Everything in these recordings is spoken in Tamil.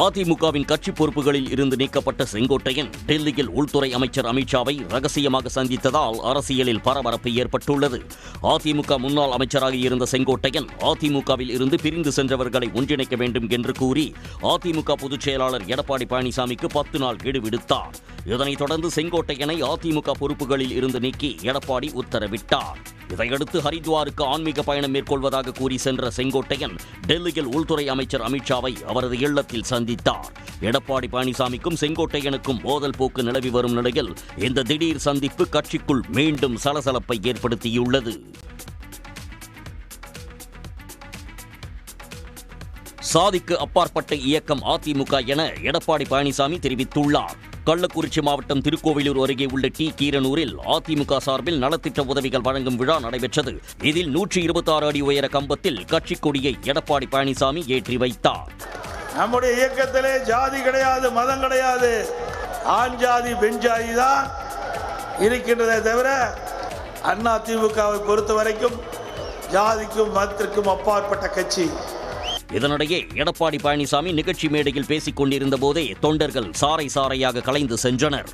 அதிமுகவின் கட்சி பொறுப்புகளில் இருந்து நீக்கப்பட்ட செங்கோட்டையன் டெல்லியில் உள்துறை அமைச்சர் அமித்ஷாவை ரகசியமாக சந்தித்ததால் அரசியலில் பரபரப்பு ஏற்பட்டுள்ளது. அதிமுக முன்னாள் அமைச்சராக இருந்த செங்கோட்டையன் அதிமுகவில் இருந்து பிரிந்து சென்றவர்களை ஒன்றிணைக்க வேண்டும் என்று கூறி அதிமுக பொதுச் செயலாளர் எடப்பாடி பழனிசாமிக்கு 10 நாள் கெடு விடுத்தார். இதனைத் தொடர்ந்து செங்கோட்டையனை அதிமுக பொறுப்புகளில் இருந்து நீக்கி எடப்பாடி உத்தரவிட்டார். இதையடுத்து ஹரித்வாருக்கு ஆன்மீக பயணம் மேற்கொள்வதாக கூறி சென்ற செங்கோட்டையன் டெல்லியில் உள்துறை அமைச்சர் அமித்ஷாவை அவரது இல்லத்தில் சந்தித்தார். எடப்பாடி பழனிசாமிக்கும் செங்கோட்டையனுக்கும் மோதல் போக்கு நிலவி வரும் நிலையில் இந்த திடீர் சந்திப்பு கட்சிக்குள் மீண்டும் சலசலப்பை ஏற்படுத்தியுள்ளது. சாதிக்கு அப்பாற்பட்ட இயக்கம் அதிமுக என எடப்பாடி பழனிசாமி தெரிவித்துள்ளார். கள்ளக்குறிச்சி மாவட்டம் திருக்கோவிலூர் அருகே உள்ள கீரனூரில் அதிமுக சார்பில் நலத்திட்ட உதவிகள் வழங்கும் விழா நடைபெற்றது. இதில் 126 அடி உயர கம்பத்தில் கட்சி கொடியை எடப்பாடி பழனிசாமி ஏற்றி வைத்தார். நம்முடைய இயக்கத்திலே ஜாதி கிடையாது, மதம் கிடையாது, ஆண் ஜாதி பெண் ஜாதி தான் இருக்கின்றதை தவிர அதிமுகவை பொறுத்த வரைக்கும் ஜாதிக்கும் மதத்திற்கும் அப்பாற்பட்ட கட்சி. இதனிடையே எடப்பாடி பழனிசாமி நிகழ்ச்சி மேடையில் பேசிக் கொண்டிருந்த போதே தொண்டர்கள் சாறை சாறையாக கலைந்து சென்றனர்.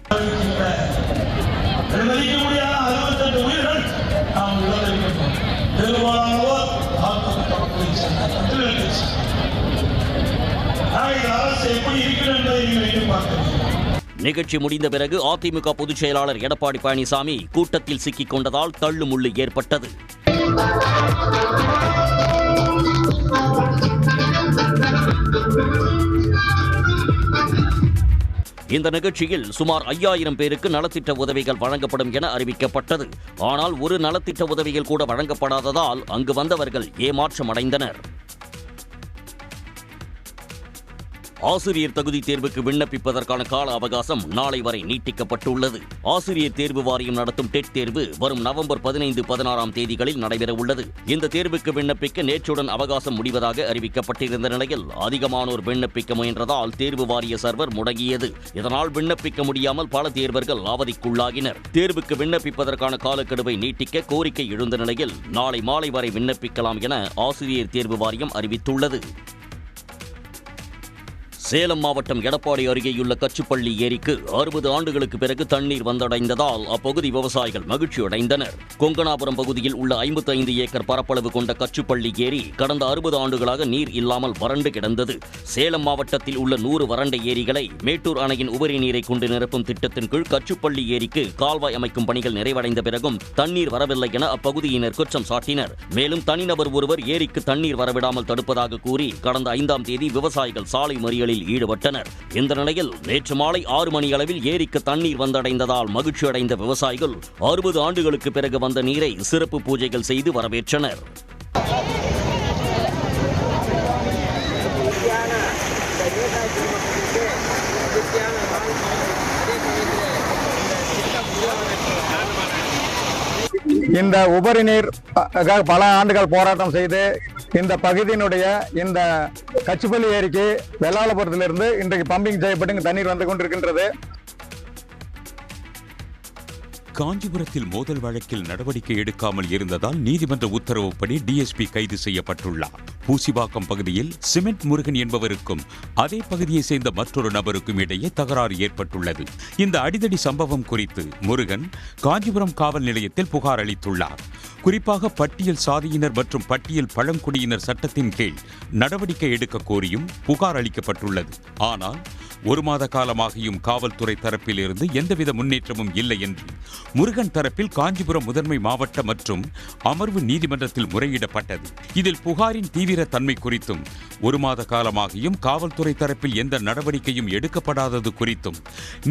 நிகழ்ச்சி முடிந்த பிறகு அதிமுக பொதுச் செயலாளர் எடப்பாடி பழனிசாமி கூட்டத்தில் சிக்கிக் கொண்டதால் தள்ளுமுள்ளு ஏற்பட்டது. இந்த நிகழ்ச்சியில் சுமார் 5000 பேருக்கு நலத்திட்ட உதவிகள் வழங்கப்படும் என அறிவிக்கப்பட்டது. ஆனால் ஒரு நலத்திட்ட உதவிகள் கூட வழங்கப்படாததால் அங்கு வந்தவர்கள் ஏமாற்றம் அடைந்தனர். ஆசிரியர் தகுதி தேர்வுக்கு விண்ணப்பிப்பதற்கான கால அவகாசம் நாளை வரை நீட்டிக்கப்பட்டுள்ளது. ஆசிரியர் தேர்வு வாரியம் நடத்தும் டெட் தேர்வு வரும் நவம்பர் 15, 16ஆம் தேதிகளில் நடைபெற உள்ளது. இந்த தேர்வுக்கு விண்ணப்பிக்க நேற்றுடன் அவகாசம் முடிவதாக அறிவிக்கப்பட்டிருந்த நிலையில் அதிகமானோர் விண்ணப்பிக்க முயன்றதால் தேர்வு வாரிய சர்வர் முடங்கியது. இதனால் விண்ணப்பிக்க முடியாமல் பல தேர்வர்கள் அவதிக்குள்ளாகினர். தேர்வுக்கு விண்ணப்பிப்பதற்கான காலக்கெடுவை நீட்டிக்க கோரிக்கை எழுந்த நிலையில் நாளை மாலை வரை விண்ணப்பிக்கலாம் என ஆசிரியர் தேர்வு வாரியம் அறிவித்துள்ளது. சேலம் மாவட்டம் எடப்பாடி அருகேயுள்ள கச்சுப்பள்ளி ஏரிக்கு 60 ஆண்டுகளுக்கு பிறகு தண்ணீர் வந்தடைந்ததால் அப்பகுதி விவசாயிகள் மகிழ்ச்சி அடைந்தனர். கொங்கனாபுரம் பகுதியில் உள்ள 55 ஏக்கர் பரப்பளவு கொண்ட கச்சுப்பள்ளி ஏரி கடந்த 60 ஆண்டுகளாக நீர் இல்லாமல் வறண்டு கிடந்தது. சேலம் மாவட்டத்தில் உள்ள 100 வறண்ட ஏரிகளை மேட்டூர் அணையின் உபரி நீரை கொண்டு நிரப்பும் திட்டத்தின் கீழ் கச்சுப்பள்ளி ஏரிக்கு கால்வாய் அமைக்கும் பணிகள் நிறைவடைந்த பிறகும் தண்ணீர் வரவில்லை என அப்பகுதியினர் குற்றம் சாட்டினர். மேலும் தனிநபர் ஒருவர் ஏரிக்கு தண்ணீர் வரவிடாமல் தடுப்பதாக கூறி கடந்த 5ஆம் தேதி விவசாயிகள் சாலை மறியலில் ஈடுபட்டனர். இந்த நிலையில் நேற்று மாலை 6 மணி அளவில் ஏரிக்கு தண்ணீர் வந்தடைந்ததால் மகிழ்ச்சி அடைந்த விவசாயிகள் 60 ஆண்டுகளுக்கு பிறகு வந்த நீரை சிறப்பு பூஜைகள் செய்து வரவேற்றனர். இந்த உபரி நீர் பல ஆண்டுகள் போராட்டம் செய்து இந்த பகுதியினுடைய இந்த கச்சுப்பள்ளி ஏரிக்கு வெள்ளாளபுரத்திலிருந்து இன்றைக்கு பம்பிங் செய்யப்பட்டு தண்ணீர் வந்து கொண்டிருக்கின்றது. காஞ்சிபுரத்தில் மோதல் வழக்கில் நடவடிக்கை எடுக்காமல் இருந்ததால் நீதிமன்ற உத்தரவுப்படி டிஎஸ்பி கைது செய்யப்பட்டுள்ளார். பூசிவாக்கம் பகுதியில் சிமெண்ட் முருகன் என்பவருக்கும் அதே பகுதியை சேர்ந்த மற்றொரு நபருக்கும் இடையே தகராறு ஏற்பட்டுள்ளது. இந்த அடிதடி சம்பவம் குறித்து முருகன் காஞ்சிபுரம் காவல் நிலையத்தில் புகார் அளித்துள்ளார். குறிப்பாக பட்டியல் சாதியினர் மற்றும் பட்டியல் பழங்குடியினர் சட்டத்தின் கீழ் நடவடிக்கை எடுக்க கோரியும் புகார் அளிக்கப்பட்டுள்ளது. ஆனால் 1 மாத காலமாகியும் காவல்துறை தரப்பில் இருந்து எந்தவித முன்னேற்றமும் இல்லை என்று முருகன் தரப்பில் காஞ்சிபுரம் முதன்மை மாவட்ட மற்றும் அமர்வு நீதிமன்றத்தில் முறையிடப்பட்டது. இதில் புகாரின் தீவிர தன்மை குறித்தும் 1 மாத காலமாகியும் காவல்துறை தரப்பில் எந்த நடவடிக்கையும் எடுக்கப்படாதது குறித்தும்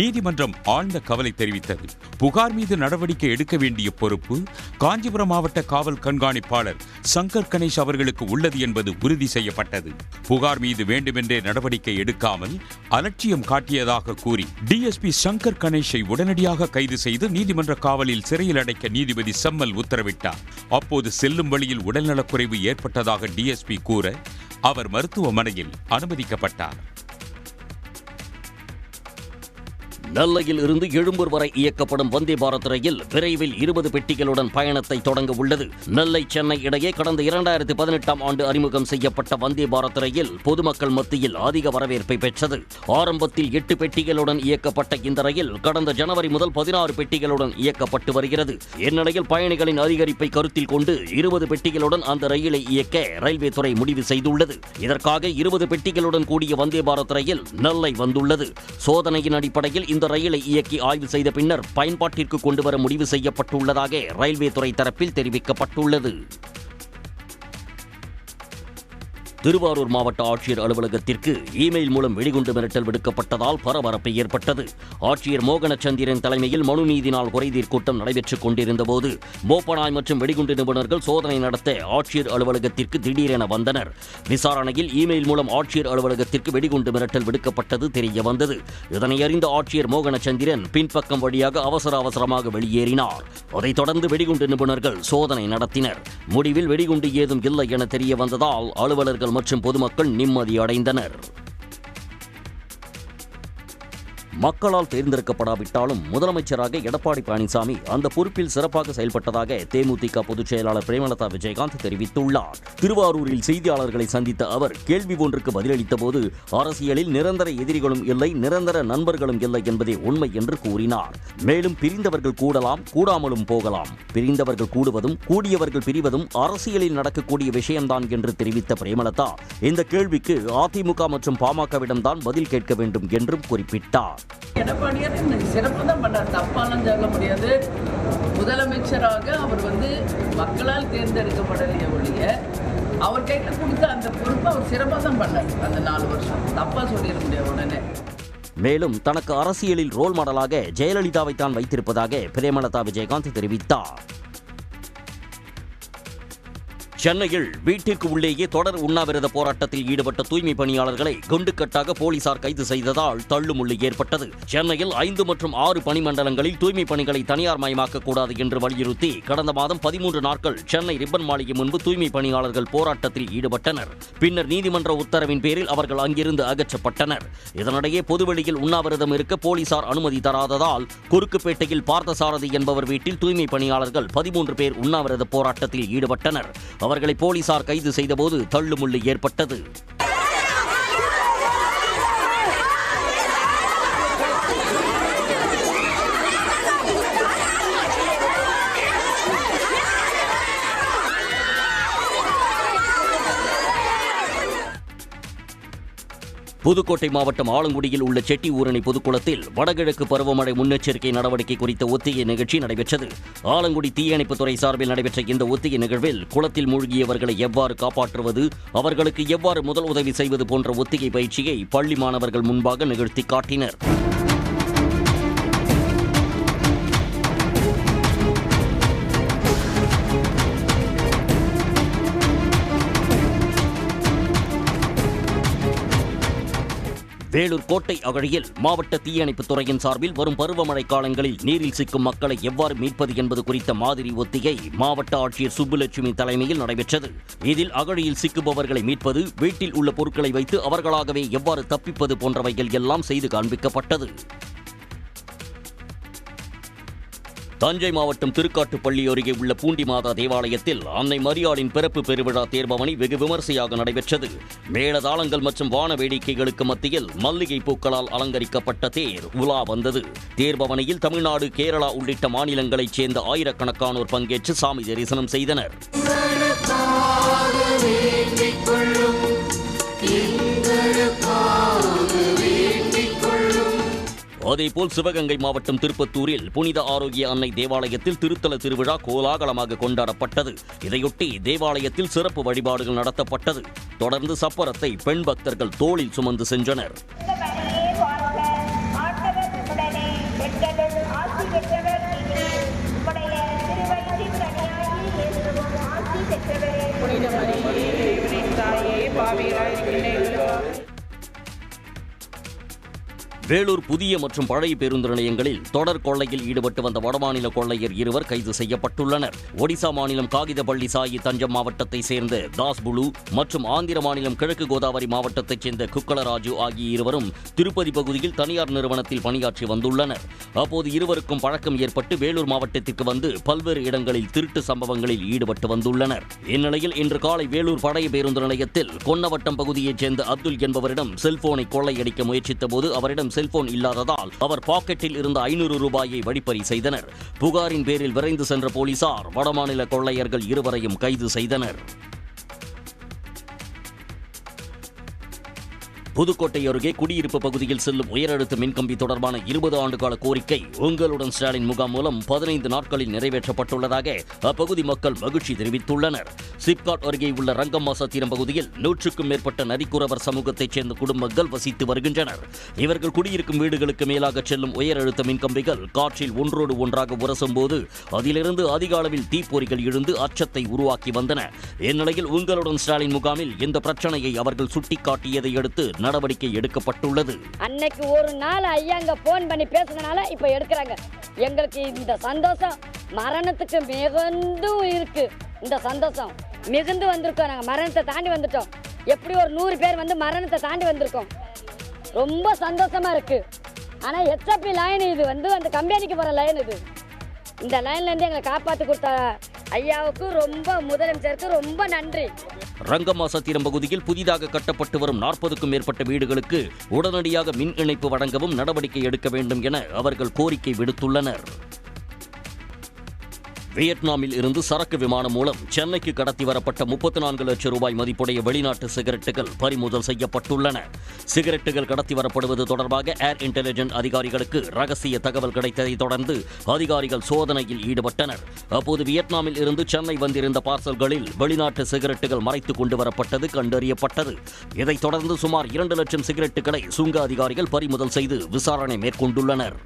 நீதிமன்றம் ஆழ்ந்த கவலை தெரிவித்தது. புகார் மீது நடவடிக்கை எடுக்க வேண்டிய பொறுப்பு காஞ்சிபுரம் மாவட்ட காவல் கண்காணிப்பாளர் சங்கர் கணேஷ் அவர்களுக்கு உள்ளது என்பது உறுதி செய்யப்பட்டது. புகார் மீது வேண்டுமென்றே நடவடிக்கை எடுக்காமல் அலட்சியம் காட்டியதாக கூறி டிஎஸ்பி சங்கர் கணேஷை உடனடியாக கைது செய்து நீதிமன்ற காவலில் சிறையில் அடைக்க நீதிபதி செம்மல் உத்தரவிட்டார். அப்போது செல்லும் வழியில் உடல்நலக்குறைவு ஏற்பட்டதாக டிஎஸ்பி கூற அவர் மருத்துவமனையில் அனுமதிக்கப்பட்டார். நெல்லையில் இருந்து எழும்பூர் வரை இயக்கப்படும் வந்தே பாரத் ரயில் விரைவில் 20 பெட்டிகளுடன் பயணத்தை தொடங்க உள்ளது. நெல்லை சென்னை இடையே கடந்த 2018ஆம் ஆண்டு அறிமுகம் செய்யப்பட்ட வந்தே பாரத் ரயில் பொதுமக்கள் மத்தியில் அதிக வரவேற்பை பெற்றது. ஆரம்பத்தில் 8 பெட்டிகளுடன் இயக்கப்பட்ட இந்த ரயில் கடந்த ஜனவரி முதல் 16 பெட்டிகளுடன் இயக்கப்பட்டு வருகிறது. இந்நிலையில் பயணிகளின் அதிகரிப்பை கருத்தில் கொண்டு 20 பெட்டிகளுடன் அந்த ரயிலை இயக்க ரயில்வே துறை முடிவு செய்துள்ளது. இதற்காக 20 பெட்டிகளுடன் கூடிய வந்தே பாரத் ரயில் நெல்லை வந்துள்ளது. சோதனையின் அடிப்படையில் இந்த ரயிலை இயக்கி ஆய்வு செய்த பின்னர் பயன்பாட்டிற்கு கொண்டுவர முடிவு செய்யப்பட்டுள்ளதாக ரயில்வே துறை தரப்பில் தெரிவிக்கப்பட்டுள்ளது. திருவாரூர் மாவட்ட ஆட்சியர் அலுவலகத்திற்கு இமெயில் மூலம் வெடிகுண்டு மிரட்டல் விடுக்கப்பட்டதால் பரபரப்பு ஏற்பட்டது. ஆட்சியர் மோகனச்சந்திரன் தலைமையில் மனு நீதி நாள் குறைதீர் கூட்டம் நடைபெற்றுக் கொண்டிருந்தபோது மோப்பனாய் மற்றும் வெடிகுண்டு நிபுணர்கள் சோதனை நடத்த ஆட்சியர் அலுவலகத்திற்கு திடீரென வந்தனர். விசாரணையில் இமெயில் மூலம் ஆட்சியர் அலுவலகத்திற்கு வெடிகுண்டு மிரட்டல் விடுக்கப்பட்டது தெரிய வந்தது. இதனை அறிந்த ஆட்சியர் மோகனச்சந்திரன் பின்பக்கம் வழியாக அவசரமாக வெளியேறினார். அதைத் தொடர்ந்து வெடிகுண்டு நிபுணர்கள் சோதனை நடத்தினர். முடிவில் வெடிகுண்டு ஏதும் இல்லை என தெரிய வந்ததால் அலுவலர்கள் மற்றும் பொதுமக்கள் நிம்மதி அடைந்தனர். மக்களால் தேர்ந்தெடுக்கப்படாவிட்டாலும் முதலமைச்சராக எடப்பாடி பழனிசாமி அந்த பொறுப்பில் சிறப்பாக செயல்பட்டதாக தேமுதிக பொதுச் செயலாளர் பிரேமலதா விஜயகாந்த் தெரிவித்துள்ளார். திருவாரூரில் செய்தியாளர்களை சந்தித்த அவர் கேள்வி ஒன்றுக்கு பதிலளித்த போது அரசியலில் நிரந்தர எதிரிகளும் இல்லை, நிரந்தர நண்பர்களும் இல்லை என்பதே உண்மை என்று கூறினார். மேலும் பிரிந்தவர்கள் கூடலாம், கூடாமலும் போகலாம். பிரிந்தவர்கள் கூடுவதும் கூடியவர்கள் பிரிவதும் அரசியலில் நடக்கக்கூடிய விஷயம்தான் என்று தெரிவித்த பிரேமலதா இந்த கேள்விக்கு அதிமுக மற்றும் பாமகவிடம்தான் பதில் கேட்க வேண்டும் என்றும் குறிப்பிட்டார். எடப்பாடியார் சிறப்பு தான் பண்ணார், தப்பாலாம் சொல்ல முடியாது. முதலமைச்சராக அவர் மக்களால் தேர்ந்தெடுக்கப்படலையே ஒழிய அவர் கையில் கொடுத்த அந்த பொறுப்பை அவர் சிறப்பாக தான் பண்ணார். அந்த 4 வருஷம் தப்பா சொல்லிட முடியாது உடனே. மேலும் தனக்கு அரசியலில் ரோல் மாடலாக ஜெயலலிதாவை தான் வைத்திருப்பதாக பிரேமலதா விஜயகாந்த் தெரிவித்தார். சென்னையில் வீட்டிற்கு உள்ளேயே தொடர் உண்ணாவிரத போராட்டத்தில் ஈடுபட்ட தூய்மை பணியாளர்களை குண்டுக்கட்டாக போலீசார் கைது செய்ததால் தள்ளுமுள்ளு ஏற்பட்டது. சென்னையில் 5 மற்றும் 6 பணிமண்டலங்களில் தூய்மை பணிகளை தனியார் மயமாக்கக்கூடாது என்று வலியுறுத்தி கடந்த மாதம் 13 நாட்கள் சென்னை ரிப்பன் மாளிகை முன்பு தூய்மை பணியாளர்கள் போராட்டத்தில் ஈடுபட்டனர். பின்னர் நீதிமன்ற உத்தரவின் பேரில் அவர்கள் அங்கிருந்து அகற்றப்பட்டனர். இதனிடையே பொதுவெளியில் உண்ணாவிரதம் இருக்க போலீசார் அனுமதி தராததால் குறுக்குப்பேட்டையில் பார்த்தசாரதி என்பவர் வீட்டில் தூய்மை பணியாளர்கள் 13 பேர் உண்ணாவிரத போராட்டத்தில் ஈடுபட்டனர். அவர்களை போலீசார் கைது செய்தபோது தள்ளுமுள்ளு ஏற்பட்டது. புதுக்கோட்டை மாவட்டம் ஆலங்குடியில் உள்ள செட்டி ஊரணி பொதுக்குளத்தில் வடகிழக்கு பருவமழை முன்னெச்சரிக்கை நடவடிக்கை குறித்த ஒத்திகை நிகழ்ச்சி நடைபெற்றது. ஆலங்குடி தீயணைப்புத்துறை சார்பில் நடைபெற்ற இந்த ஒத்திகை நிகழ்வில் குளத்தில் மூழ்கியவர்களை எவ்வாறு காப்பாற்றுவது, அவர்களுக்கு எவ்வாறு முதல் உதவி செய்வது போன்ற ஒத்திகை பயிற்சியை பள்ளி மாணவர்கள் முன்பாக நிகழ்த்தி காட்டினர். வேலூர் கோட்டை அகழியில் மாவட்ட தீயணைப்புத் துறையின் சார்பில் வரும் பருவமழை காலங்களில் நீரில் சிக்கும் மக்களை எவ்வாறு மீட்பது என்பது குறித்த மாதிரி ஒத்திகை மாவட்ட ஆட்சியர் சுப்புலட்சுமி தலைமையில் நடைபெற்றது. இதில் அகழியில் சிக்குபவர்களை மீட்பது, வீட்டில் உள்ள பொருட்களை வைத்து அவர்களாகவே எவ்வாறு தப்பிப்பது போன்றவைகள் எல்லாம் செய்து காண்பிக்கப்பட்டது. தஞ்சை மாவட்டம் திருக்காட்டுப்பள்ளி அருகே உள்ள பூண்டி மாதா தேவாலயத்தில் அன்னை மரியாளின் பிறப்பு பெருவிழா தேர்பவனி வெகு விமர்சையாக நடைபெற்றது. மேளதாளங்கள் மற்றும் வான வேடிக்கைகளுக்கு மத்தியில் மல்லிகை பூக்களால் அலங்கரிக்கப்பட்ட தேர் உலா வந்தது. தேர்பவனியில் தமிழ்நாடு, கேரளா உள்ளிட்ட மாநிலங்களைச் சேர்ந்த ஆயிரக்கணக்கானோர் பங்கேற்று சாமி தரிசனம் செய்தனர். அதேபோல் சிவகங்கை மாவட்டம் திருப்பத்தூரில் புனித ஆரோக்கிய அன்னை தேவாலயத்தில் திருத்தல திருவிழா கோலாகலமாக கொண்டாடப்பட்டது. இதையொட்டி தேவாலயத்தில் சிறப்பு வழிபாடுகள் நடத்தப்பட்டது. தொடர்ந்து சப்பரத்தை பெண் பக்தர்கள் தோளில் சுமந்து சென்றனர். வேலூர் புதிய மற்றும் பழைய பேருந்து நிலையங்களில் தொடர் கொள்ளையில் ஈடுபட்டு வந்த வடமாநில கொள்ளையர் 2 கைது செய்யப்பட்டுள்ளனர். ஒடிசா மாநிலம் காகிதப்பள்ளி சாயி தஞ்சம் மாவட்டத்தை சேர்ந்த தாஸ் புலு மற்றும் ஆந்திர மாநிலம் கிழக்கு கோதாவரி மாவட்டத்தைச் சேர்ந்த குக்கலராஜு ஆகிய இருவரும் திருப்பதி பகுதியில் தனியார் நிறுவனத்தில் பணியாற்றி வந்துள்ளனர். அப்போது இருவருக்கும் பழக்கம் ஏற்பட்டு வேலூர் மாவட்டத்திற்கு வந்து பல்வேறு இடங்களில் திருட்டு சம்பவங்களில் ஈடுபட்டு வந்துள்ளனர். இந்நிலையில் இன்று காலை வேலூர் பழைய பேருந்து நிலையத்தில் கொன்னவட்டம் பகுதியைச் சேர்ந்த அப்துல் என்பவரிடம் செல்போனை கொள்ளையடிக்க முயற்சித்த போது அவரிடம் செல்போன் இல்லாததால் அவர் பாக்கெட்டில் இருந்த 500 ரூபாயை வழிப்பறி செய்தனர். புகாரின் பேரில் விரைந்து சென்ற போலீசார் வடமாநில கொள்ளையர்கள் இருவரையும் கைது செய்தனர். புதுக்கோட்டை அருகே குடியிருப்பு பகுதியில் செல்லும் உயரழுத்த மின்கம்பி தொடர்பான 20 ஆண்டுகால கோரிக்கை உங்களுடன் ஸ்டாலின் முகாம் மூலம் 15 நாட்களில் நிறைவேற்றப்பட்டுள்ளதாக அப்பகுதி மக்கள் மகிழ்ச்சி தெரிவித்துள்ளனர். சிப்காட் அருகே உள்ள ரங்கம்மா சத்திரம் பகுதியில் 100க்கும் மேற்பட்ட நரிக்குறவர் சமூகத்தைச் சேர்ந்த குடும்பங்கள் வசித்து வருகின்றனர். இவர்கள் குடியிருக்கும் வீடுகளுக்கு மேலாக செல்லும் உயரழுத்த மின்கம்பிகள் காற்றில் ஒன்றோடு ஒன்றாக உரசும் போது அதிலிருந்து அதிக அளவில் தீப்பொறிகள் எழுந்து அச்சத்தை உருவாக்கி வந்தன. இந்நிலையில் உங்களுடன் ஸ்டாலின் முகாமில் இந்த பிரச்சனையை அவர்கள் சுட்டிக்காட்டியதை அடுத்து நடவடிக்கை எடுக்கப்பட்டுள்ளது. அன்னைக்கு ஒரு நாள் ஐயாங்க போன் பண்ணி பேசுனனால இப்ப எடுக்கிறாங்க. எங்களுக்கு இந்த சந்தோஷம் மரணத்துக்கு மிகுந்தும் இருக்கு. இந்த சந்தோஷம் மிகுந்து வந்திருக்கோம். நாங்கள் மரணத்தை தாண்டி வந்துட்டோம். எப்படி ஒரு 100 பேர் வந்து மரணத்தை தாண்டி வந்திருக்கோம். ரொம்ப சந்தோஷமா இருக்கு. ஆனா ஹெச்எப்பி லைன் இது வந்து அந்த கம்பெனிக்கு போற லைன் இது. இந்த லைன்ல இருந்து எங்களை காப்பாற்றி கொடுத்த ஐயாவுக்கு ரொம்ப முதலமைச்சருக்கு ரொம்ப நன்றி. ரங்கம்மா சத்திரம் பகுதியில் புதிதாக கட்டப்பட்டு வரும் 40க்கும் மேற்பட்ட வீடுகளுக்கு உடனடியாக மின் இணைப்பு வழங்கவும் நடவடிக்கை எடுக்க வேண்டும் என அவர்கள் கோரிக்கை விடுத்துள்ளனர். வியட்நாமில் இருந்து சரக்கு விமானம் மூலம் சென்னைக்கு கடத்தி வரப்பட்ட 34 லட்சம் ரூபாய் மதிப்புடைய வெளிநாட்டு சிகரெட்டுகள் பறிமுதல் செய்யப்பட்டுள்ளன. சிகரெட்டுகள் கடத்தி வரப்படுவது தொடர்பாக ஏர் இன்டெலிஜென்ஸ் அதிகாரிகளுக்கு ரகசிய தகவல் கிடைத்ததை தொடர்ந்து அதிகாரிகள் சோதனையில் ஈடுபட்டனர். அப்போது வியட்நாமில் இருந்து சென்னை வந்திருந்த பார்சல்களில் வெளிநாட்டு சிகரெட்டுகள் மறைத்துக் கொண்டு வரப்பட்டது கண்டறியப்பட்டது. இதைத் தொடர்ந்து சுமார் 2 லட்சம் சிகரெட்டுகளை சுங்க அதிகாரிகள் பறிமுதல் செய்து விசாரணை மேற்கொண்டுள்ளனர்.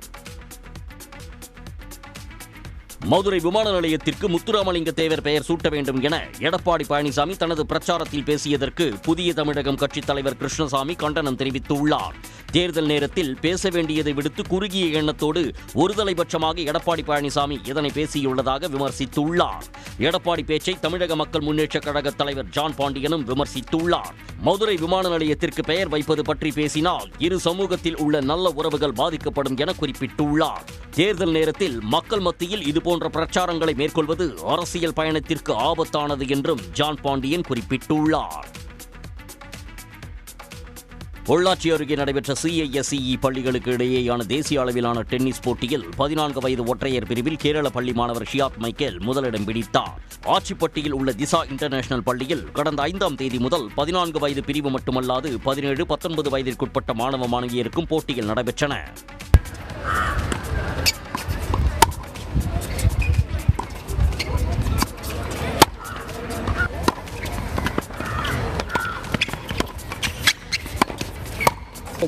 மதுரை விமான நிலையத்திற்கு முத்துராமலிங்க தேவர் பெயர் சூட்ட வேண்டும் என எடப்பாடி பழனிசாமி தனது பிரச்சாரத்தில் பேசியதற்கு புதிய தமிழகம் கட்சித் தலைவர் கிருஷ்ணசாமி கண்டனம் தெரிவித்துள்ளார். தேர்தல் நேரத்தில் பேச வேண்டியதை விடுத்து குறுகிய எண்ணத்தோடு ஒருதலைபட்சமாக எடப்பாடி பழனிசாமி இதனை பேசியுள்ளதாக விமர்சித்துள்ளார். எடப்பாடி பேச்சை தமிழக மக்கள் முன்னேற்றக் கழக தலைவர் ஜான் பாண்டியனும் விமர்சித்துள்ளார். மதுரை விமான நிலையத்திற்கு பெயர் வைப்பது பற்றி பேசினால் இரு சமூகத்தில் உள்ள நல்ல உறவுகள் பாதிக்கப்படும் என குறிப்பிட்டுள்ளார். தேர்தல் நேரத்தில் மக்கள் மத்தியில் இதுபோன்ற பிரச்சாரங்களை மேற்கொள்வது அரசியல் பயணத்திற்கு ஆபத்தானது என்றும் ஜான் பாண்டியன் குறிப்பிட்டுள்ளார். பொள்ளாச்சி அருகே நடைபெற்ற CISCE பள்ளிகளுக்கு இடையேயான தேசிய அளவிலான டென்னிஸ் போட்டியில் 14 வயது ஒற்றையர் பிரிவில் கேரள பள்ளி மாணவர் ஷியாத் மைக்கேல் முதலிடம் பிடித்தார். ஆச்சிப்பட்டியில் உள்ள திசா இன்டர்நேஷனல் பள்ளியில் கடந்த 5ஆம் தேதி முதல் 14 வயது பிரிவு மட்டுமல்லாது 17, 19 வயதிற்குட்பட்ட மாணவ மாணவியருக்கும் போட்டிகள் நடைபெற்றன.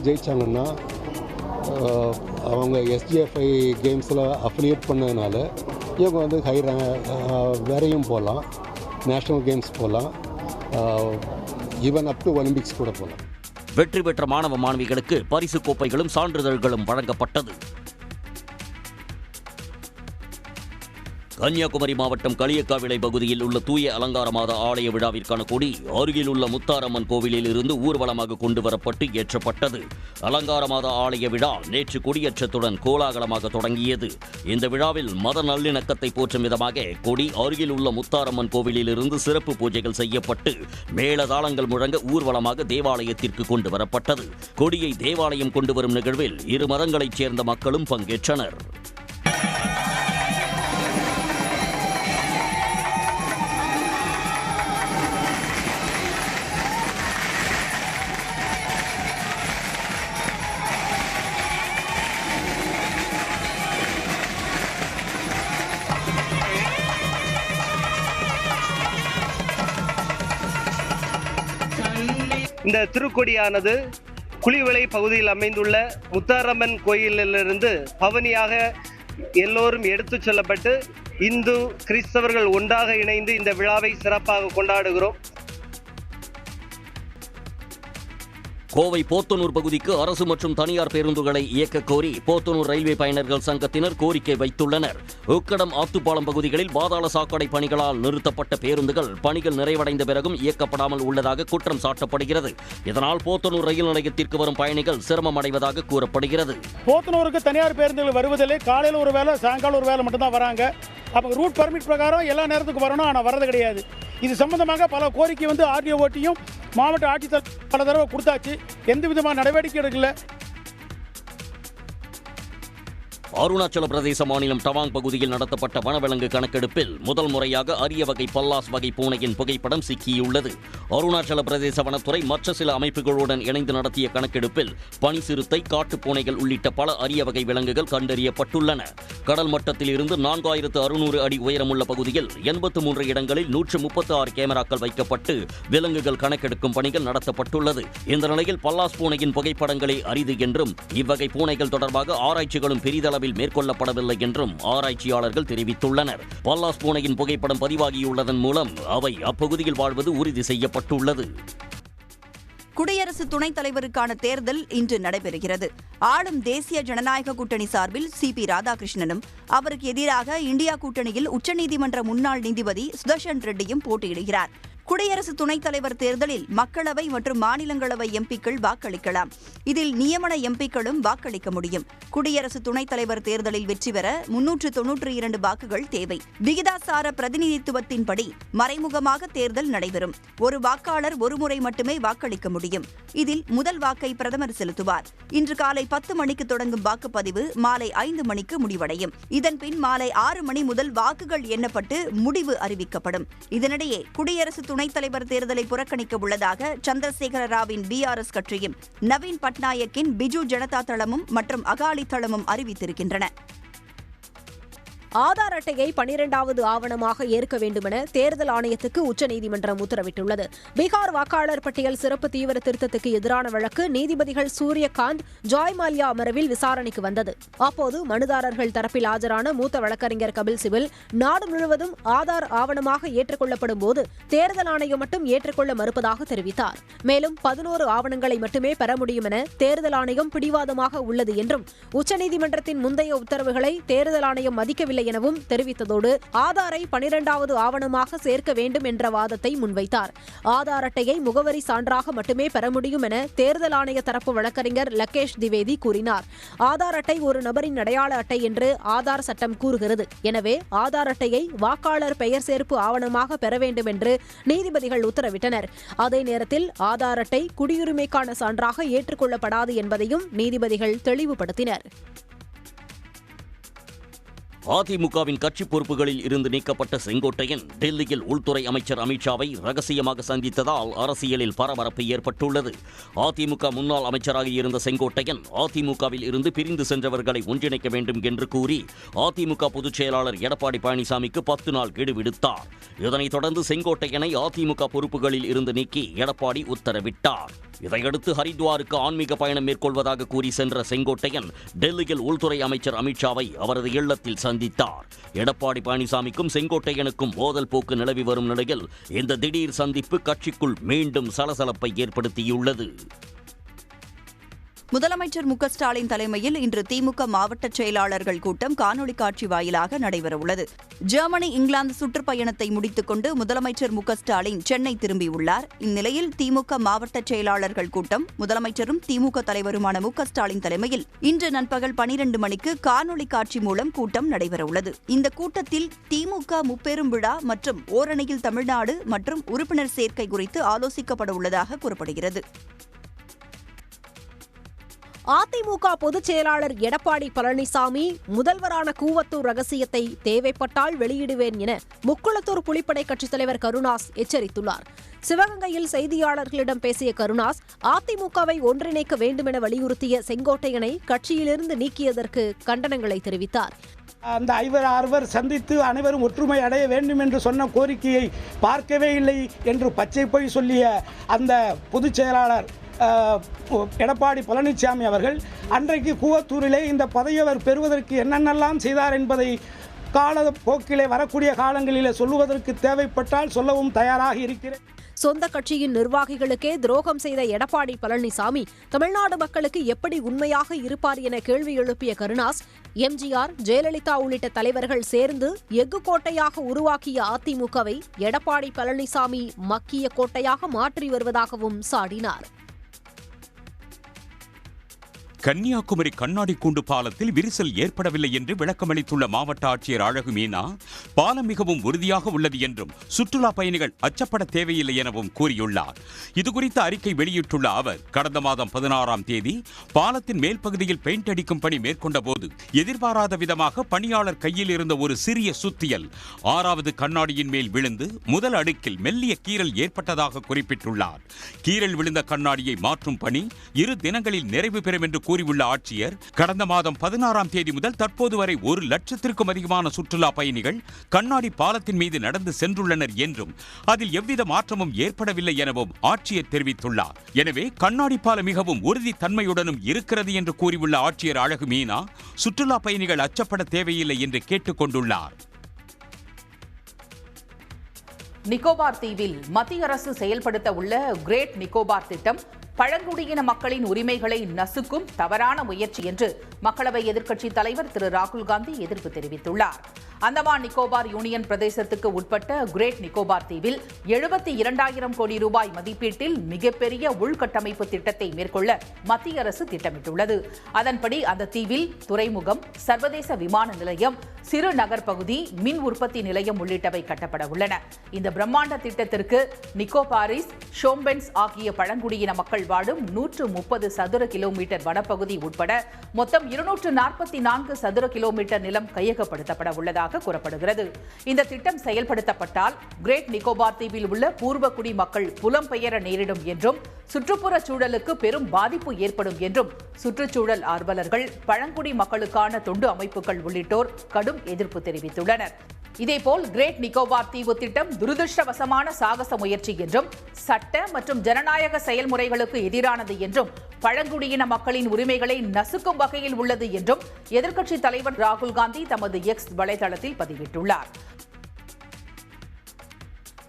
ஜெயிச்சாங்கன்னா அவங்க SGFI கேம்ஸில் அஃபிலியேட் பண்ணதுனால இவங்க வந்து ஹை வேறையும் போகலாம், நேஷ்னல் கேம்ஸ் போகலாம், ஈவன் அப் டு ஒலிம்பிக்ஸ் கூட போகலாம். வெற்றி பெற்ற மாணவ மாணவிகளுக்கு பரிசு கோப்பைகளும் சான்றிதழ்களும் வழங்கப்பட்டது. கன்னியாகுமரி மாவட்டம் களியக்காவிளை பகுதியில் உள்ள தூய அலங்கார மாத ஆலய விழாவிற்கான கொடி அருகில் உள்ள முத்தாரம்மன் கோவிலில் இருந்து ஊர்வலமாக கொண்டு வரப்பட்டு ஏற்றப்பட்டது. அலங்கார மாத ஆலய விழா நேற்று கொடியேற்றத்துடன் கோலாகலமாக தொடங்கியது. இந்த விழாவில் மத நல்லிணக்கத்தை போற்றும் விதமாக கொடி அருகில் உள்ள முத்தாரம்மன் கோவிலில் இருந்து சிறப்பு பூஜைகள் செய்யப்பட்டு மேளதாளங்கள் முழங்க ஊர்வலமாக தேவாலயத்திற்கு கொண்டு வரப்பட்டது. கொடியை தேவாலயம் கொண்டு வரும் நிகழ்வில் இரு மதங்களைச் சேர்ந்த மக்களும் பங்கேற்றனர். இந்த திருக்கொடியானது குளிவிளை பகுதியில் அமைந்துள்ள முத்தாரம்மன் கோயிலிலிருந்து பவனியாக எல்லோரும் எடுத்துச் செல்லப்பட்டு இந்து கிறிஸ்தவர்கள் ஒன்றாக இணைந்து இந்த விழாவை சிறப்பாக கொண்டாடுகிறோம். கோவை போத்தனூர் பகுதிக்கு அரசு மற்றும் தனியார் பேருந்துகளை இயக்க கோரி போத்தனூர் ரயில்வே பயனர்கள் சங்கத்தினர் கோரிக்கை வைத்துள்ளனர். உக்கடம் ஆத்துப்பாலம் பகுதிகளில் பாதாள சாக்கடை பணிகளால் நிறுத்தப்பட்ட பேருந்துகள் பணிகள் நிறைவடைந்த பிறகும் இயக்கப்படாமல் உள்ளதாக குற்றம் சாட்டப்படுகிறது. இதனால் போத்தனூர் ரயில் நிலையத்திற்கு வரும் பயணிகள் சிரமம் அடைவதாக கூறப்படுகிறது. போத்தனூருக்கு தனியார் பேருந்துகள் வருவதில்லை. காலையில் ஒரு வேலை, சாயங்காலம் ஒரு வேலை மட்டும்தான் வராங்க. அப்போ ரூட் பர்மிட் பிரகாரம் எல்லா நேரத்துக்கு வரணும், ஆனால் வரது கிடையாது. இது சம்பந்தமாக பல கோரிக்கை வந்து ஆர்டிஓட்டியும் மாவட்ட ஆட்சித்தலைவர் பல தடவை கொடுத்தாச்சு. எந்த விதமான நடவடிக்கை எடுக்கல. அருணாச்சல பிரதேச மாநிலம் டவாங் பகுதியில் நடத்தப்பட்ட வனவிலங்கு கணக்கெடுப்பில் முதல் முறையாக அரிய வகை பல்லாஸ் வகை பூனையின் புகைப்படம் சிக்கியுள்ளது. அருணாச்சல பிரதேச வனத்துறை மற்ற சில அமைப்புகளுடன் இணைந்து நடத்திய கணக்கெடுப்பில் பனி சிறுத்தை, காட்டுப் பூனைகள் உள்ளிட்ட பல அரிய வகை விலங்குகள் கண்டறியப்பட்டுள்ளன. கடல் மட்டத்தில் இருந்து 4600 அடி உயரமுள்ள பகுதியில் 83 இடங்களில் 136 கேமராக்கள் வைக்கப்பட்டு விலங்குகள் கணக்கெடுக்கும் பணிகள் நடத்தப்பட்டுள்ளது. இந்த நிலையில் பல்லாஸ் பூனையின் புகைப்படங்களே அரிது என்றும் இவ்வகை பூனைகள் தொடர்பாக ஆராய்ச்சிகளும் பெரிதளவில் மேற்கொள்ளப்படவில்லை என்றும் ஆராய்ச்சியாளர்கள் தெரிவித்துள்ளனர். பல்லாஸ் பூனையின் புகைப்படம் பதிவாகியுள்ளதன் மூலம் அவை அப்பகுதியில் வாழ்வது உறுதி செய்யப்பட்டுள்ளது. குடியரசு துணைத் தலைவருக்கான தேர்தல் இன்று நடைபெறுகிறது. ஆளும் தேசிய ஜனநாயக கூட்டணி சார்பில் CP ராதாகிருஷ்ணனும், அவருக்கு எதிராக இந்தியா கூட்டணியில் உச்சநீதிமன்ற முன்னாள் நீதிபதி சுதர்ஷன் ரெட்டியும் போட்டியிடுகிறார். குடியரசு துணைத் தலைவர் தேர்தலில் மக்களவை மற்றும் மாநிலங்களவை எம்பிக்கள் வாக்களிக்கலாம். இதில் நியமன எம்பிக்களும் வாக்களிக்க முடியும். குடியரசு துணைத் தலைவர் தேர்தலில் வெற்றி பெற 392 வாக்குகள் தேவை. விகிதாசார பிரதிநிதித்துவத்தின்படி மறைமுகமாக தேர்தல் நடைபெறும். ஒரு வாக்காளர் ஒருமுறை மட்டுமே வாக்களிக்க முடியும். இதில் முதல் வாக்கை பிரதமர் செலுத்துவார். இன்று காலை 10 மணிக்கு தொடங்கும் வாக்குப்பதிவு மாலை 5 மணிக்கு முடிவடையும். இதன்பின் மாலை 6 மணி முதல் வாக்குகள் எண்ணப்பட்டு முடிவு அறிவிக்கப்படும். இதனிடையே குடியரசு துணைத் தலைவர் தேர்தலை புறக்கணிக்க உள்ளதாக சந்திரசேகர ராவின் BRS கட்சியும், நவீன் பட்நாயக்கின் பிஜு ஜனதா தளமும் மற்றும் அகாலி தளமும் அறிவித்திருக்கின்றன. ஆதார் அட்டையை 12வது ஆவணமாக ஏற்க வேண்டுமென தேர்தல் ஆணையத்துக்கு உச்சநீதிமன்றம் உத்தரவிட்டுள்ளது. பீகார் வாக்காளர் பட்டியல் சிறப்பு தீவிர திருத்தத்துக்கு எதிரான வழக்கு நீதிபதிகள் சூரியகாந்த், ஜாய் மால்யா அமர்வில் விசாரணைக்கு வந்தது. அப்போது மனுதாரர்கள் தரப்பில் ஆஜரான மூத்த வழக்கறிஞர் கபில் சிபில், நாடு முழுவதும் ஆதார் ஆவணமாக ஏற்றுக்கொள்ளப்படும் போது தேர்தல் ஆணையம் மட்டும் ஏற்றுக்கொள்ள மறுப்பதாக தெரிவித்தார். மேலும் 11 ஆவணங்களை மட்டுமே பெற முடியும் என தேர்தல் ஆணையம் பிடிவாதமாக உள்ளது என்றும், உச்சநீதிமன்றத்தின் முந்தைய உத்தரவுகளை தேர்தல் ஆணையம் மதிக்கவில்லை எனவும் தெரிவித்ததோடு ஆதாரை 12வது ஆவணமாக சேர்க்க வேண்டும் என்ற வாதத்தை முன்வைத்தார். ஆதார் அட்டையை முகவரி சான்றாக மட்டுமே பெற முடியும் என தேர்தல் ஆணைய தரப்பு வழக்கறிஞர் லகேஷ் திவேதி கூறினார். ஆதார் அட்டை ஒரு நபரின் அடையாள அட்டை என்று ஆதார் சட்டம் கூறுகிறது. எனவே ஆதார் அட்டையை வாக்காளர் பெயர் சேர்ப்பு ஆவணமாக பெற வேண்டும் என்று நீதிபதிகள் உத்தரவிட்டனர். அதே நேரத்தில் ஆதார் அட்டை குடியுரிமைக்கான சான்றாக ஏற்றுக்கொள்ளப்படாது என்பதையும் நீதிபதிகள் தெளிவுபடுத்தினர். அதிமுகவின் கட்சி பொறுப்புகளில் இருந்து நீக்கப்பட்ட செங்கோட்டையன் டெல்லியில் உள்துறை அமைச்சர் அமித்ஷாவை ரகசியமாக சந்தித்ததால் அரசியலில் பரபரப்பு ஏற்பட்டுள்ளது. அதிமுக முன்னாள் அமைச்சராக இருந்த செங்கோட்டையன் அதிமுகவில் இருந்து பிரிந்து சென்றவர்களை ஒன்றிணைக்க வேண்டும் என்று கூறி அதிமுக பொதுச் செயலாளர் எடப்பாடி பழனிசாமிக்கு 10 நாள் கெடு விடுத்தார். இதனைத் தொடர்ந்து செங்கோட்டையனை அதிமுக பொறுப்புகளில் இருந்து நீக்கி எடப்பாடி உத்தரவிட்டார். இதையடுத்து ஹரித்வாருக்கு ஆன்மீக பயணம் மேற்கொள்வதாக கூறி சென்ற செங்கோட்டையன் டெல்லியில் உள்துறை அமைச்சர் அமித்ஷாவை அவரது இல்லத்தில் சந்தித்தார். எடப்பாடி பழனிசாமிக்கும் செங்கோட்டையனுக்கும் மோதல் போக்கு நிலவி வரும் நிலையில் இந்த திடீர் சந்திப்பு கட்சிக்குள் மீண்டும் சலசலப்பை ஏற்படுத்தியுள்ளது. முதலமைச்சர் மு க ஸ்டாலின் தலைமையில் இன்று திமுக மாவட்ட செயலாளர்கள் கூட்டம் காணொலி காட்சி வாயிலாக நடைபெறவுள்ளது. ஜெர்மனி, இங்கிலாந்து சுற்றுப்பயணத்தை முடித்துக் கொண்டு முதலமைச்சர் மு க ஸ்டாலின் சென்னை திரும்பியுள்ளார். இந்நிலையில் திமுக மாவட்ட செயலாளர்கள் கூட்டம் முதலமைச்சரும் திமுக தலைவருமான மு க ஸ்டாலின் தலைமையில் இன்று நண்பகல் 12 மணிக்கு காணொலி காட்சி மூலம் கூட்டம் நடைபெறவுள்ளது. இந்த கூட்டத்தில் திமுக முப்பெரும் விழா மற்றும் ஓரணியில் தமிழ்நாடு மற்றும் உறுப்பினர் சேர்க்கை குறித்து ஆலோசிக்கப்பட உள்ளதாக கூறப்படுகிறது. அதிமுக பொதுச் செயலாளர் எடப்பாடி பழனிசாமி முதல்வரான கூவத்தூர் ரகசியத்தை தேவைப்பட்டால் வெளியிடுவேன் என முக்குளத்தூர் புலிப்படை கட்சித் தலைவர் கருணாஸ் எச்சரித்துள்ளார். சிவகங்கையில் செய்தியாளர்களிடம் பேசிய கருணாஸ், அதிமுகவை ஒன்றிணைக்க வேண்டுமென வலியுறுத்திய செங்கோட்டையனை கட்சியிலிருந்து நீக்கியதற்கு கண்டனங்களை தெரிவித்தார். அந்த 5 சந்தித்து அனைவரும் ஒற்றுமை அடைய வேண்டும் என்று சொன்ன கோரிக்கையை பார்க்கவே இல்லை என்று பச்சை பொய் சொல்லிய அந்த பொதுச் செயலாளர் எடப்பாடி பழனிசாமி அவர்கள் அன்றைக்கு கூவத்தூரிலே இந்த பதவியை பெறுவதற்கு என்னென்னலாம் செய்தார் என்பதை கால போக்கிலே வரக்கூடிய காலங்களிலே சொல்லுவதற்கு தேவைப்பட்டால் சொல்லவும் தயாராக இருக்கிறேன். சொந்த கட்சியின் நிர்வாகிகளுக்கே துரோகம் செய்த எடப்பாடி பழனிசாமி தமிழ்நாடு மக்களுக்கு எப்படி உண்மையாக இருப்பார் என கேள்வி எழுப்பிய கருணாஸ், எம்ஜிஆர், ஜெயலலிதா உள்ளிட்ட தலைவர்கள் சேர்ந்து எஃகு கோட்டையாக உருவாக்கிய அதிமுகவை எடப்பாடி பழனிசாமி மக்கிய கோட்டையாக மாற்றி வருவதாகவும் சாடினார். கன்னியாகுமரி கண்ணாடி கூண்டு பாலத்தில் விரிசல் ஏற்படவில்லை என்று விளக்கமளித்துள்ள மாவட்ட ஆட்சியர் அழகு மீனா, பாலம் மிகவும் உறுதியாக உள்ளது என்றும் சுற்றுலா பயணிகள் அச்சப்பட தேவையில்லை எனவும் கூறியுள்ளார். இதுகுறித்த அறிக்கை வெளியிட்டுள்ள அவர், கடந்த மாதம் 16ஆம் தேதி பாலத்தின் மேல் பகுதியில் பெயிண்ட் அடிக்கும் பணி மேற்கொண்ட போது எதிர்பாராத விதமாக பணியாளர் கையில் இருந்த ஒரு சிறிய சுத்தியல் 6வது கண்ணாடியின் மேல் விழுந்து முதல் அடுக்கில் மெல்லிய கீறல் ஏற்பட்டதாக குறிப்பிட்டுள்ளார். கீறல் விழுந்த கண்ணாடியை மாற்றும் பணி 2 தினங்களில் நிறைவு பெறும் என்று கூறியுள்ள ஆட்சியர், கடந்த மாதம் 16ஆம் தேதி முதல் தற்போது வரை 1 லட்சத்திற்கும் அதிகமான சுற்றுலா பயணிகள் கண்ணாடி பாலத்தின் மீது நடந்து சென்றுள்ளனர் என்றும் அதில் எவ்வித மாற்றமும் ஏற்படவில்லை எனவும் ஆட்சியர் தெரிவித்துள்ளார். எனவே கண்ணாடி பாலம் மிகவும் உறுதித்தன்மையுடனும் இருக்கிறது என்று கூறியுள்ள ஆட்சியர் அழகு மீனா, சுற்றுலா பயணிகள் அச்சப்பட தேவையில்லை என்று கேட்டுக் கொண்டுள்ளார். நிக்கோபார் தீவில் மத்திய அரசு செயல்படுத்த உள்ள கிரேட் நிக்கோபார் திட்டம் பழங்குடியின மக்களின் உரிமைகளை நசுக்கும் தவறான முயற்சி என்று மக்களவை எதிர்க்கட்சித் தலைவர் திரு ராகுல் காந்தி எதிர்ப்பு தெரிவித்துள்ளார். அந்தமான் நிக்கோபார் யூனியன் பிரதேசத்துக்கு உட்பட்ட கிரேட் நிக்கோபார் தீவில் 72,000 கோடி ரூபாய் மதிப்பீட்டில் மிகப்பெரிய உள்கட்டமைப்பு திட்டத்தை மேற்கொள்ள மத்திய அரசு திட்டமிட்டுள்ளது. அதன்படி அந்த தீவில் துறைமுகம், சர்வதேச விமான நிலையம், சிறு நகர் பகுதி, மின் உற்பத்தி நிலையம் உள்ளிட்டவை கட்டப்பட உள்ளன. இந்த பிரம்மாண்ட திட்டத்திற்கு நிக்கோபாரிஸ், ஷோம்பென்ஸ் ஆகிய பழங்குடியின மக்கள் வாழும் 130 சதுர கிலோமீட்டர் வனப்பகுதி உட்பட மொத்தம் 244 சதுர கிலோமீட்டர் நிலம் கையகப்படுத்தப்பட உள்ளதாக கூறப்படுகிறது. இந்த திட்டம் செயல்படுத்தப்பட்டால் கிரேட் நிக்கோபார் தீவில் உள்ள பூர்வகுடி மக்கள் புலம்பெயர நேரிடும் என்றும் சுற்றுப்புற சூழலுக்கு பெரும் பாதிப்பு ஏற்படும் என்றும் சுற்றுச்சூழல் ஆர்வலர்கள், பழங்குடி மக்களுக்கான தொண்டு அமைப்புகள் உள்ளிட்டோர் கடும் எதிர்ப்பு தெரிவித்துள்ளனர். இதேபோல் கிரேட் நிக்கோபார் தீவு திட்டம் துரதிருஷ்டவசமான சாகச முயற்சி என்றும் சட்ட மற்றும் ஜனநாயக செயல்முறைகளுக்கு எதிரானது என்றும் பழங்குடியின மக்களின் உரிமைகளை நசுக்கும் வகையில் உள்ளது என்றும் எதிர்க்கட்சித் தலைவர் ராகுல் காந்தி தமது எக்ஸ் வலைதளத்தில் பதிவிட்டுள்ளார்.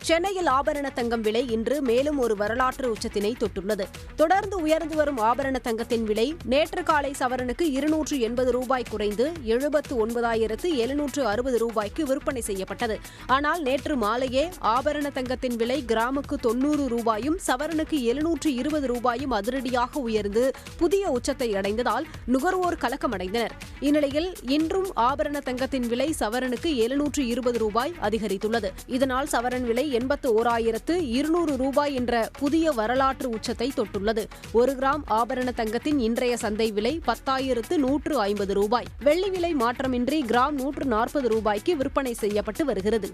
சென்னையில் ஆபரண தங்கம் விலை இன்று மேலும் ஒரு வரலாற்று உச்சத்தினை தொட்டுள்ளது. தொடர்ந்து உயர்ந்து வரும் ஆபரண தங்கத்தின் விலை நேற்று காலை சவரனுக்கு 280 ரூபாய் குறைந்து 79,760 ரூபாய்க்கு விற்பனை செய்யப்பட்டது. ஆனால் நேற்று மாலையே ஆபரண தங்கத்தின் விலை கிராமுக்கு 90 ரூபாயும் சவரனுக்கு 720 ரூபாயும் அதிரடியாக உயர்ந்து புதிய உச்சத்தை அடைந்ததால் நுகர்வோர் கலக்கமடைந்தனர். இந்நிலையில் இன்றும் ஆபரண தங்கத்தின் விலை சவரனுக்கு 720 ரூபாய் அதிகரித்துள்ளது. இதனால் சவரன் விலை 81,200 ரூபாய் என்ற புதிய வரலாற்று உச்சத்தை தொட்டுள்ளது. 1 கிராம் ஆபரண தங்கத்தின் இன்றைய சந்தை விலை 10,150 ரூபாய். வெள்ளி விலை மாற்றமின்றி கிராம் 140 ரூபாய்க்கு விற்பனை செய்யப்பட்டு வருகிறது.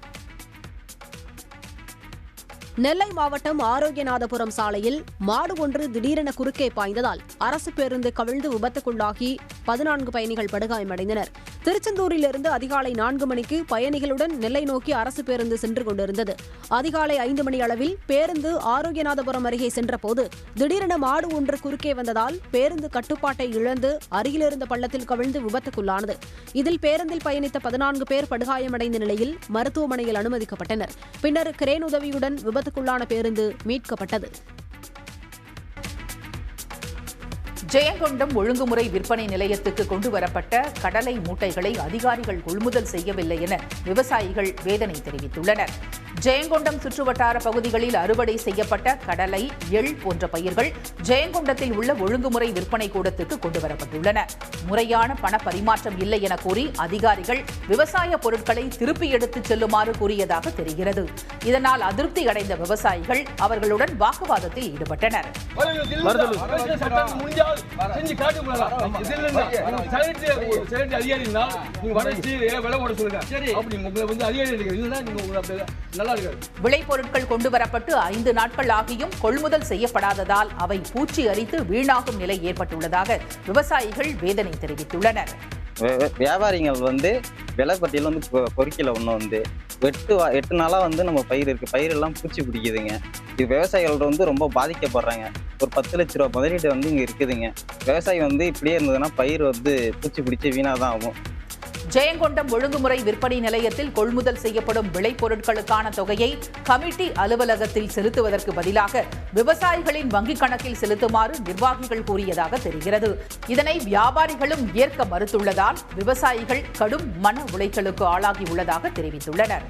நெல்லை மாவட்டம் ஆரோக்கியநாதபுரம் சாலையில் மாடு ஒன்று திடீரென குறுக்கே பாய்ந்ததால் அரசு பேருந்து கவிழ்ந்து விபத்துக்குள்ளாகி 14 பயணிகள் படுகாயமடைந்தனர். திருச்செந்தூரிலிருந்து அதிகாலை 4 மணிக்கு பயணிகளுடன் நெல்லை நோக்கி அரசு பேருந்து சென்று கொண்டிருந்தது. அதிகாலை 5 மணி அளவில் பேருந்து ஆரோக்கியநாதபுரம் அருகே சென்றபோது திடீரென மாடு ஒன்று குறுக்கே வந்ததால் பேருந்து கட்டுப்பாட்டை இழந்து அருகிலிருந்த பள்ளத்தில் கவிழ்ந்து விபத்துக்குள்ளானது. இதில் பேருந்தில் பயணித்த 14 பேர் படுகாயமடைந்த நிலையில் மருத்துவமனையில் அனுமதிக்கப்பட்டனர். பின்னர் கிரேன் உதவியுடன் விபத்துக்குள்ளான பேருந்து மீட்கப்பட்டது. ஜெயங்கொண்டம் ஒழுங்குமுறை விற்பனை நிலையத்துக்கு கொண்டுவரப்பட்ட கடலை மூட்டைகளை அதிகாரிகள் கொள்முதல் செய்யவில்லை என விவசாயிகள் வேதனை தெரிவித்துள்ளனர். ஜெயங்கொண்டம் சுற்றுவட்டார பகுதிகளில் அறுவடை செய்யப்பட்ட கடலை, எள் போன்ற பயிர்கள் ஜெயங்கொண்டத்தில் உள்ள ஒழுங்குமுறை விற்பனை கூடத்துக்கு கொண்டுவரப்பட்டுள்ளன. முறையான பண பரிமாற்றம் இல்லை என கூறி அதிகாரிகள் விவசாய பொருட்களை திருப்பி எடுத்துச் செல்லுமாறு கூறியதாக தெரிகிறது. இதனால் அதிருப்தி அடைந்த விவசாயிகள் அவர்களுடன் வாக்குவாதத்தில் ஈடுபட்டனர். விளைபொருட்கள் கொண்டுவரப்பட்டு 5 நாட்கள் ஆகியும் கொள்முதல் செய்யப்படாததால் அவை பூச்சி அரித்து வீணாகும் நிலை ஏற்பட்டுள்ளதாக விவசாயிகள் வேதனை தெரிவித்துள்ளனர். வியாபாரிகள் விலை பட்டியல் பொறுக்கல ஒன்று 8 நாளாக நம்ம பயிர் இருக்கு, பயிரெல்லாம் பூச்சி பிடிக்குதுங்க. இது விவசாயிகள் ரொம்ப பாதிக்கப்படுறாங்க. ஒரு 10 லட்ச ரூபா முதலீடு இங்கே இருக்குதுங்க. விவசாயி இப்படியே இருந்ததுன்னா பயிர் பூச்சி பிடிச்சி வீணாக தான் ஆகும். ஜெயங்கொண்டம் ஒழுங்குமுறை விற்பனை நிலையத்தில் கொள்முதல் செய்யப்படும் விளைபொருட்களுக்கான தொகையை கமிட்டி அலுவலகத்தில் செலுத்துவதற்கு பதிலாக விவசாயிகளின் வங்கிக் கணக்கில் செலுத்துமாறு நிர்வாகிகள் கூறியதாக தெரிகிறது. இதனை வியாபாரிகளும் ஏற்க மறுத்துள்ளதால் விவசாயிகள் கடும் மன உளைச்சலுக்கு ஆளாகியுள்ளதாக தெரிவித்துள்ளனர்.